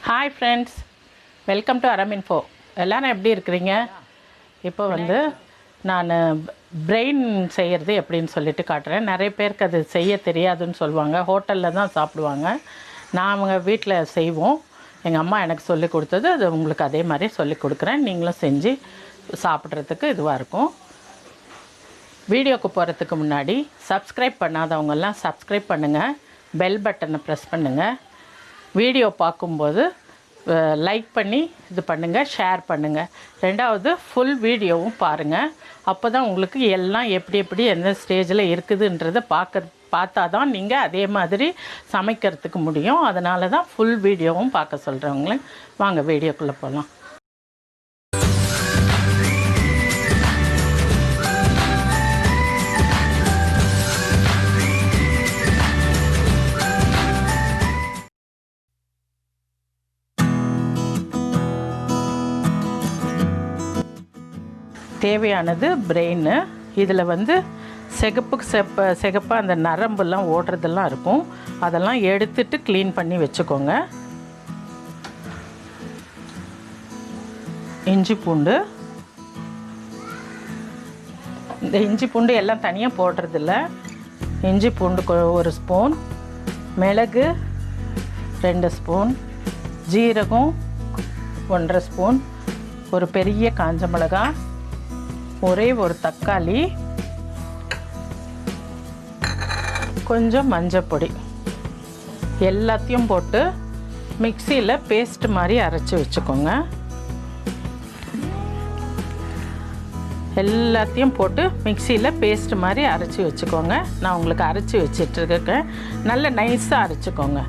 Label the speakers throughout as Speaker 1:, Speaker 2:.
Speaker 1: Hi friends, welcome to AramInfo. எல்லோரும் எப்படி இருக்கிறீங்க? இப்போ நான் பிரெயின் செய்கிறது எப்படின்னு சொல்லிட்டு காட்டுறேன். நிறைய பேருக்கு அது செய்ய தெரியாதுன்னு சொல்லுவாங்க. ஹோட்டலில் தான் சாப்பிடுவாங்க. நான் அவங்க வீட்டில் செய்வோம். எங்கள் அம்மா எனக்கு சொல்லி கொடுத்தது, அது உங்களுக்கு அதே மாதிரி சொல்லி கொடுக்குறேன். நீங்களும் செஞ்சு சாப்பிட்றதுக்கு இதுவாக இருக்கும். வீடியோக்கு போகிறதுக்கு முன்னாடி சப்ஸ்கிரைப் பண்ணாதவங்கெல்லாம் சப்ஸ்கிரைப் பண்ணுங்கள். பெல் பட்டனை ப்ரெஸ் பண்ணுங்கள். வீடியோ பார்க்கும்போது லைக் பண்ணி இது பண்ணுங்கள், ஷேர் பண்ணுங்கள். ரெண்டாவது ஃபுல் வீடியோவும் பாருங்கள். அப்போ தான் உங்களுக்கு எல்லாம் எப்படி எந்த ஸ்டேஜில் இருக்குதுன்றதை பார்த்தா தான் நீங்கள் அதே மாதிரி சமைக்கிறதுக்கு முடியும். அதனால தான் ஃபுல் வீடியோவும் பார்க்க சொல்கிறவங்களே. வாங்க வீடியோக்குள்ளே போகலாம். தேவையானது பிரெயின். இதில் சிகப்பாக அந்த நரம்புலாம் ஓடுறதெல்லாம் இருக்கும். அதெல்லாம் எடுத்துட்டு க்ளீன் பண்ணி வச்சுக்கோங்க. இஞ்சி பூண்டு, இந்த இஞ்சி பூண்டு எல்லாம் தனியாக போடுறதில்ல. இஞ்சி பூண்டு 1 ஸ்பூன், மிளகு 2 ஸ்பூன், ஜீரகம் 1.5 ஸ்பூன், ஒரு பெரிய காஞ்ச மிளகாய், ஒரே ஒரு தக்காளி, கொஞ்சம் மஞ்சப்பொடி, எல்லாத்தையும் போட்டு மிக்சியில் பேஸ்ட் மாதிரி அரைச்சி வச்சுக்கோங்க. எல்லாத்தையும் போட்டு மிக்சியில் பேஸ்ட் மாதிரி அரைச்சி வச்சுக்கோங்க. நான் உங்களுக்கு அரைச்சி வச்சிட்ருக்கேன். நல்ல நைஸாக அரைச்சிக்கோங்க.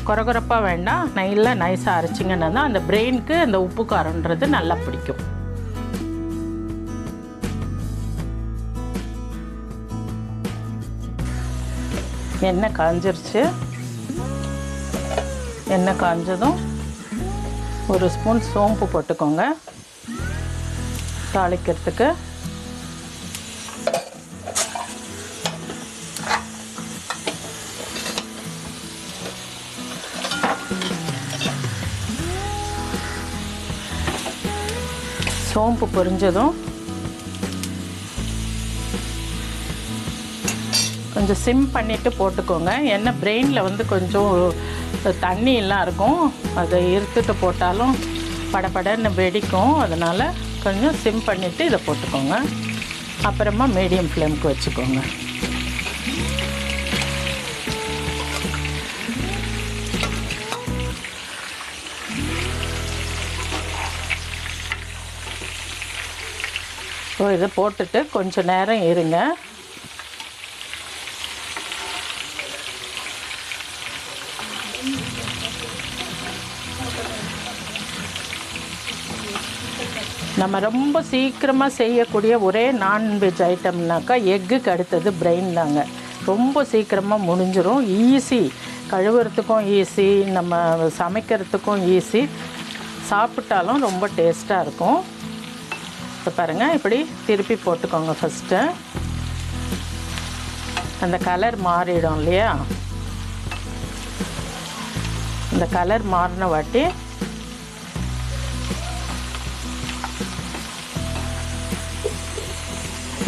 Speaker 1: கொரகொரப்பாக வேண்டாம், நல்லா நைஸாக அரைச்சிங்கன்னா தான் அந்த பிரெயினுக்கு அந்த உப்பு காரன்றது நல்லா பிடிக்கும். எண்ணெய் காஞ்சிருச்சு. எண்ணெய் காஞ்சதும் 1 ஸ்பூன் சோம்பு போட்டுக்கோங்க தாளிக்கிறதுக்கு. சோம்பு பொரிஞ்சதும் கொஞ்சம் சிம் பண்ணிவிட்டு போட்டுக்கோங்க. ஏன்னா பிரெயினில் கொஞ்சம் தண்ணியெல்லாம் இருக்கும். அதை இருத்துட்டு போட்டாலும் படபடன்னு வெடிக்கும். அதனால் கொஞ்சம் சிம் பண்ணிவிட்டு இதை போட்டுக்கோங்க. அப்புறமா மீடியம் ஃப்ளேமுக்கு வச்சுக்கோங்க. இதை போட்டுட்டு கொஞ்சம் நேரம் இருங்க. நம்ம ரொம்ப சீக்கிரமாக செய்யக்கூடிய ஒரே நான்வெஜ் ஐட்டம்னாக்கா எக்குக்கு அடுத்தது பிரெயின் தாங்க. ரொம்ப சீக்கிரமாக முடிஞ்சிடும். ஈஸி, கழுவுறதுக்கும் ஈஸி, நம்ம சமைக்கிறதுக்கும் ஈஸி, சாப்பிட்டாலும் ரொம்ப டேஸ்ட்டாக இருக்கும். இப்போ பாருங்கள், இப்படி திருப்பி போட்டுக்கோங்க. ஃபஸ்ட்டு அந்த கலர் மாறிடும் இல்லையா? இந்த கலர் மாறின வாட்டி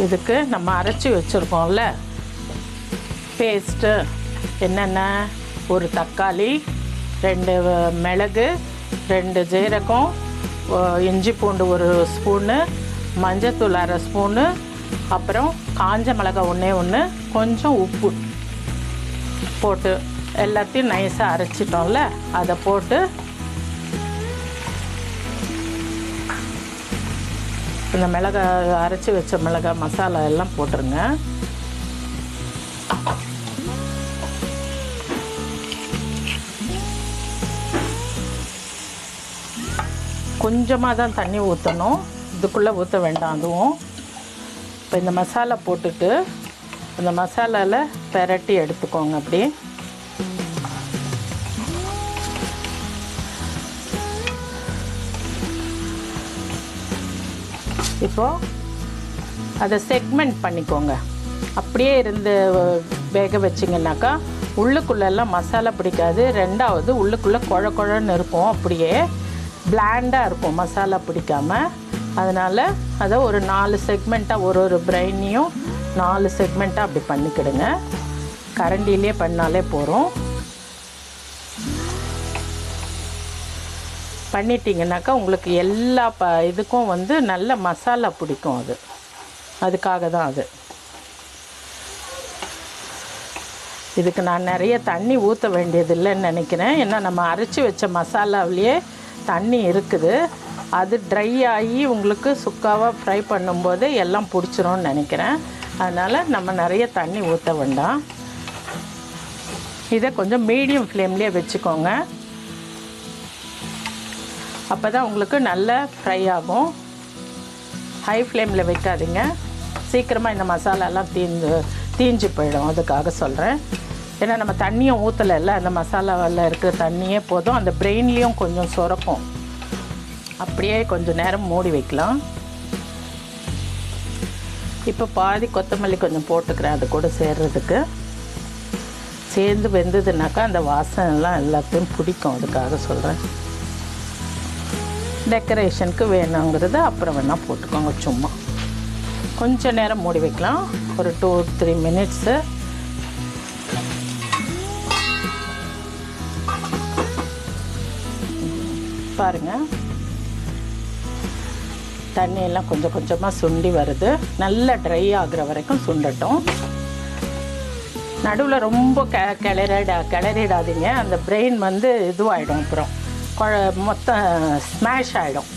Speaker 1: இதுக்கு நம்ம அரைச்சி வச்சுருக்கோம்ல பேஸ்ட்டு, என்னென்ன, ஒரு தக்காளி, 2 மிளகு, 2 ஜீரகம், இஞ்சி பூண்டு 1 ஸ்பூனு, மஞ்சத்தூள் 1/2 ஸ்பூனு, அப்புறம் காஞ்ச மிளகாய் 1, கொஞ்சம் உப்பு போட்டு எல்லாத்தையும் நைஸாக அரைச்சிட்டோம்ல, அதை போட்டு இந்த மிளகாய் அரைச்சி வச்ச மிளகாய் மசாலா எல்லாம் போட்டுருங்க. கொஞ்சமாக தான் தண்ணி ஊற்றணும், இதுக்குள்ளே ஊற்ற வேண்டாம் அதுவும். இப்போ இந்த மசாலா போட்டுட்டு இந்த மசாலாவில் பெரட்டி எடுத்துக்கோங்க. அப்படி இப்போது அதை செக்மெண்ட் பண்ணிக்கோங்க. அப்படியே இருந்து வேக வச்சிங்கனாக்கா உள்ளுக்குள்ளெல்லாம் மசாலா பிடிக்காது. ரெண்டாவது உள்ளுக்குள்ளே குழ குழன்னு இருக்கும், அப்படியே பிளாண்டாக இருக்கும் மசாலா பிடிக்காமல். அதனால் அதை ஒரு 4 செக்மெண்ட்டாக ஒரு பிரெயினையும் 4 செக்மெண்ட்டாக அப்படி பண்ணிக்கிடுங்க. கரண்டிலே பண்ணாலே போகிறோம். பண்ணிட்டீங்கன்னாக்கா உங்களுக்கு எல்லா இதுக்கும் வந்து நல்ல மசாலா பிடிக்கும். அதுக்காக தான் அது. இதுக்கு நான் நிறைய தண்ணி ஊற்ற வேண்டியதில்லைன்னு நினைக்கிறேன். ஏன்னா நம்ம அரைச்சி வச்ச மசாலாவிலேயே தண்ணி இருக்குது. அது ட்ரை ஆகி உங்களுக்கு சுக்காவாக ஃப்ரை பண்ணும்போது எல்லாம் பிடிச்சிரும்னு நினைக்கிறேன். அதனால் நம்ம நிறைய தண்ணி ஊற்ற வேண்டாம். இதை கொஞ்சம் மீடியம் ஃப்ளேம்லேயே வச்சுக்கோங்க. அப்போ தான் உங்களுக்கு நல்லா ஃப்ரை ஆகும். ஹை ஃப்ளேமில் வைக்காதீங்க, சீக்கிரமாக இந்த மசாலாலாம் தீஞ்சு போயிடும். அதுக்காக சொல்கிறேன். ஏன்னா நம்ம தண்ணியும் ஊற்றலைல்ல, அந்த மசாலாவில் இருக்கிற தண்ணியே போதும். அந்த பிரெயின்லேயும் கொஞ்சம் சுரக்கும். அப்படியே கொஞ்சம் நேரம் மூடி வைக்கலாம். இப்போ பாதி கொத்தமல்லி கொஞ்சம் போட்டுக்கிறேன் அது கூட சேர்றதுக்கு. சேர்ந்து வெந்ததுனாக்கா அந்த வாசனைலாம் எல்லாத்தையும் பிடிக்கும். அதுக்காக சொல்கிறேன். டெக்கரேஷனுக்கு வேணுங்கிறது அப்புறம் வேணால் போட்டுக்கோங்க. சும்மா கொஞ்சம் நேரம் மூடி வைக்கலாம், ஒரு 2-3 மினிட்ஸு. பாருங்கள், தண்ணியெல்லாம் கொஞ்சம் கொஞ்சமாக சுண்டி வருது. நல்லா ட்ரை ஆகிற வரைக்கும் சுண்டட்டும். நடுவில் ரொம்ப கிளறிடாதீங்க. அந்த பிரெயின் வந்து இதுவாகிடும், அப்புறம் மொத்தம் ஸ்மாஷ் ஆகிடும்.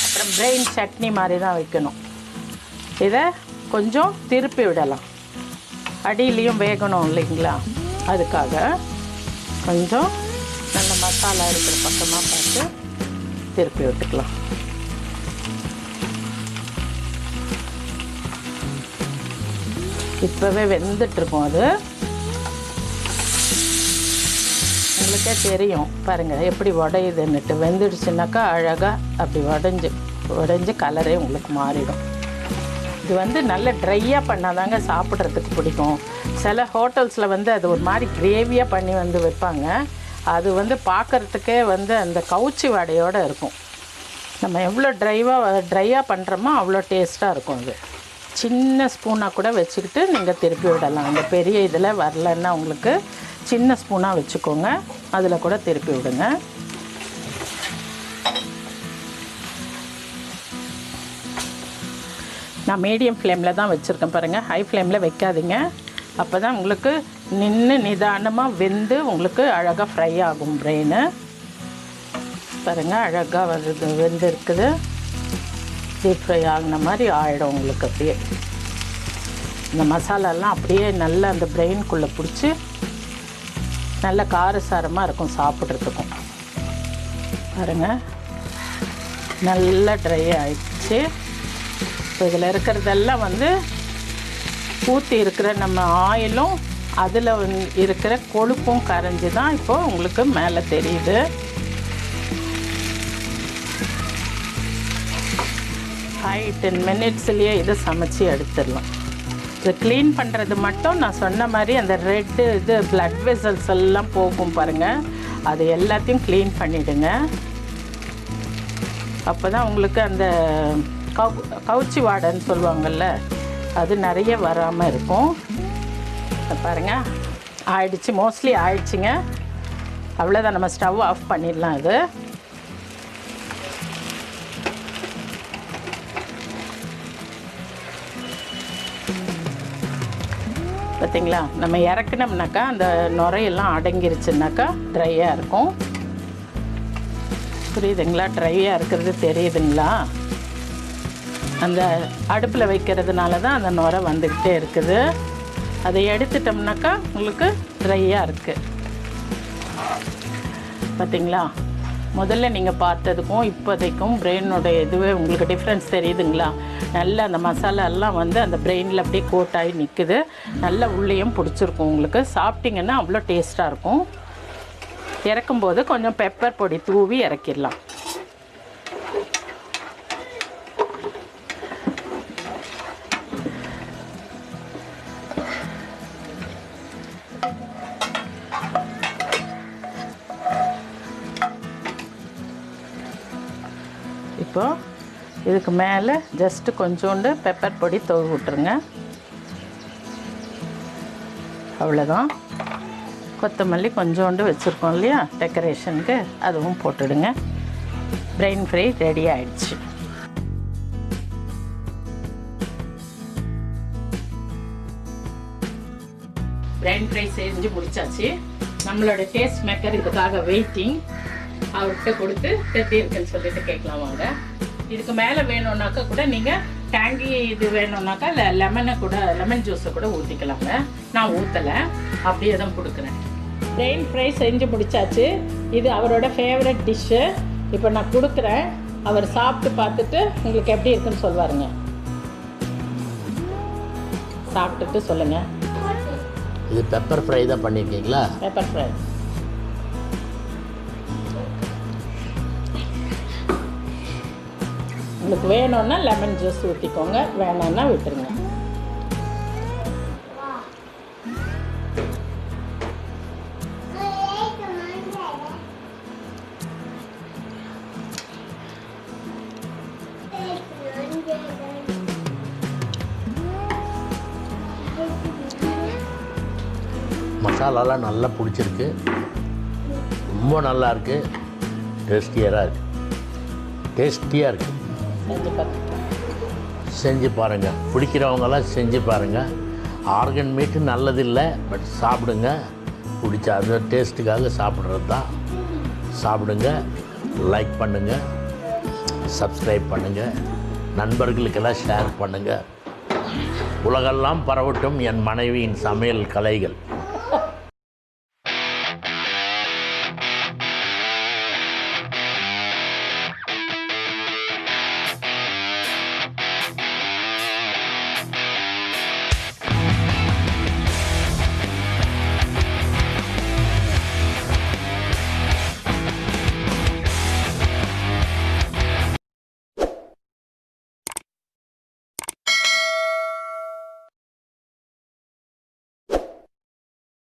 Speaker 1: அப்புறம் பிரெயின் சட்னி மாதிரி தான் வைக்கணும். இதை கொஞ்சம் திருப்பி விடலாம், அடியிலையும் வேகணும் இல்லைங்களா. அதுக்காக கொஞ்சம் நல்ல மசாலா இருக்கிற பக்கமாக பார்த்து திருப்பி விட்டுக்கலாம். இப்போவே வெந்துட்டுருக்கும். அது உங்களுக்கே தெரியும் பாருங்கள் எப்படி உடையுதுன்னுட்டு. வெந்துடுச்சுனாக்கா அழகாக அப்படி உடைஞ்சு கலரே உங்களுக்கு மாறிடும். இது வந்து நல்ல ட்ரையாக பண்ணாதாங்க சாப்பிட்றதுக்கு பிடிக்கும். சில ஹோட்டல்ஸில் வந்து அது ஒரு மாதிரி கிரேவியாக பண்ணி வந்து வைப்பாங்க. அது வந்து பார்க்குறதுக்கே வந்து அந்த கவுச்சி வாடையோடு இருக்கும். நம்ம எவ்வளோ ட்ரையாக பண்ணுறோமோ அவ்வளோ டேஸ்ட்டாக இருக்கும். அது சின்ன ஸ்பூனாக கூட வச்சுக்கிட்டு நீங்கள் திருப்பி விடலாம். அந்த பெரிய இதில் வரலன்னா உங்களுக்கு சின்ன ஸ்பூனாக வச்சுக்கோங்க, அதில் கூட திருப்பி விடுங்க. நான் மீடியம் ஃப்ளேமில் தான் வச்சுருக்கேன் பாருங்கள். ஹை ஃப்ளேமில் வைக்காதீங்க. அப்போ தான் உங்களுக்கு நிதானமாக வெந்து உங்களுக்கு அழகாக ஃப்ரை ஆகும் பிரெயின். பாருங்கள், அழகாக வெந்து இருக்குது. டீப் ஃப்ரை ஆகின மாதிரி ஆகிடும் உங்களுக்கு. அப்படியே இந்த மசாலாலாம் அப்படியே நல்லா அந்த பிரெயின்குள்ளே பிடிச்சி நல்ல காரசாரமாக இருக்கும் சாப்பிட்றதுக்கும். பாருங்கள், நல்லா ட்ரை ஆகிடுச்சு. இப்போ இதில் இருக்கிறதெல்லாம் வந்து ஊற்றி இருக்கிற நம்ம ஆயிலும் அதில் இருக்கிற கொழுப்பும் கரைஞ்சி தான் இப்போது உங்களுக்கு மேலே தெரியுது. 5-10 மினிட்ஸ்லேயே இதை சமைச்சி எடுத்துடலாம். இது க்ளீன் பண்ணுறது மட்டும் நான் சொன்ன மாதிரி அந்த ரெட்டு பிளட் வெசல்ஸ் எல்லாம் போகும் பாருங்கள், அது எல்லாத்தையும் க்ளீன் பண்ணிவிடுங்க. அப்போ தான் உங்களுக்கு அந்த கவுச்சி வாடைன்னு சொல்லுவாங்கள்ல, அது நிறைய வராமல் இருக்கும். பாருங்கள், ஆயிடுச்சு, மோஸ்ட்லி ஆயிடுச்சுங்க. அவ்வளோதான், நம்ம ஸ்டவ் ஆஃப் பண்ணிடலாம். இது பார்த்திங்களா, நம்ம இறக்குனோம்னாக்கா அந்த நுரையெல்லாம் அடங்கிருச்சுனாக்கா ட்ரையாக இருக்கும். புரியுதுங்களா? ட்ரையாக இருக்கிறது தெரியுதுங்களா? அந்த அடுப்பில் வைக்கிறதுனால தான் அந்த நுரை வந்துக்கிட்டே இருக்குது. அதை எடுத்துட்டோம்னாக்கா உங்களுக்கு ட்ரையாக இருக்குது. பார்த்திங்களா? முதல்ல நீங்கள் பார்த்ததுக்கும் இப்போதைக்கும் பிரெயினோட இதுவே உங்களுக்கு டிஃப்ரென்ஸ் தெரியுதுங்களா? நல்லா அந்த மசாலாலாம் வந்து அந்த பிரெயினில் அப்படியே கோட்டாகி நிற்குது. நல்லா உள்ளேயும் பிடிச்சிருக்கும். உங்களுக்கு சாப்பிட்டிங்கன்னா அவ்வளோ டேஸ்ட்டாக இருக்கும். இறக்கும்போது கொஞ்சம் பெப்பர் பொடி தூவி இறக்கிடலாம். இப்போது இதுக்கு மேலே ஜஸ்ட்டு கொஞ்சோண்டு பெப்பர் பொடி தூவி விட்டுருங்க. அவ்வளோதான். கொத்தமல்லி கொஞ்சோண்டு வச்சுருக்கோம் இல்லையா டெக்கரேஷனுக்கு, அதுவும் போட்டுடுங்க. பிரெயின் ஃப்ரை ரெடி ஆகிடுச்சு. பிரெயின் ஃப்ரை செஞ்சு முடிச்சாச்சு. நம்மளோட டேஸ்ட் மேக்கர் இதுக்காக வெயிட்டிங். அவர்கிட்ட கொடுத்து எப்படி இருக்குன்னு சொல்லிட்டு கேட்கலாம் வாங்க. இதுக்கு மேலே வேணும்னாக்கா கூட நீங்கள் டேங்கி இது வேணும்னாக்கா இல்லை லெமன் ஜூஸை கூட ஊற்றிக்கலாங்க. நான் ஊற்றலை, அப்படியே தான் கொடுக்குறேன். பிரெயின் ஃப்ரை செஞ்சு முடிச்சாச்சு. இது அவரோட ஃபேவரட் டிஷ்ஷு. இப்போ நான் கொடுக்குறேன். அவர் சாப்பிட்டு பார்த்துட்டு உங்களுக்கு எப்படி இருக்குன்னு சொல்லுவாருங்க. சாப்பிட்டுட்டு சொல்லுங்கள்.
Speaker 2: இது பெப்பர் ஃப்ரை தான் பண்ணியிருக்கீங்களா?
Speaker 1: Pepper fry. உங்களுக்கு வேணும்னா லெமன் ஜூஸ் ஊற்றிக்கோங்க, வேணும்னா விட்டுருங்க.
Speaker 2: மசாலாலாம் நல்லா பிடிச்சிருக்கு, ரொம்ப நல்லா இருக்குது, டேஸ்டியாக இருக்குது. செஞ்சு பாருங்கள். பிடிக்கிறவங்களாம் செஞ்சு பாருங்கள். ஆர்கன் மீட்டு நல்லதில்லை, பட் சாப்பிடுங்க. பிடிச்ச அது டேஸ்ட்டுக்காக சாப்பிட்றது தான். சாப்பிடுங்க, லைக் பண்ணுங்கள், சப்ஸ்கிரைப் பண்ணுங்கள், நண்பர்களுக்கெல்லாம் ஷேர் பண்ணுங்கள். உலகெல்லாம் பரவட்டும் என் மனைவியின் சமையல் கலைகள்.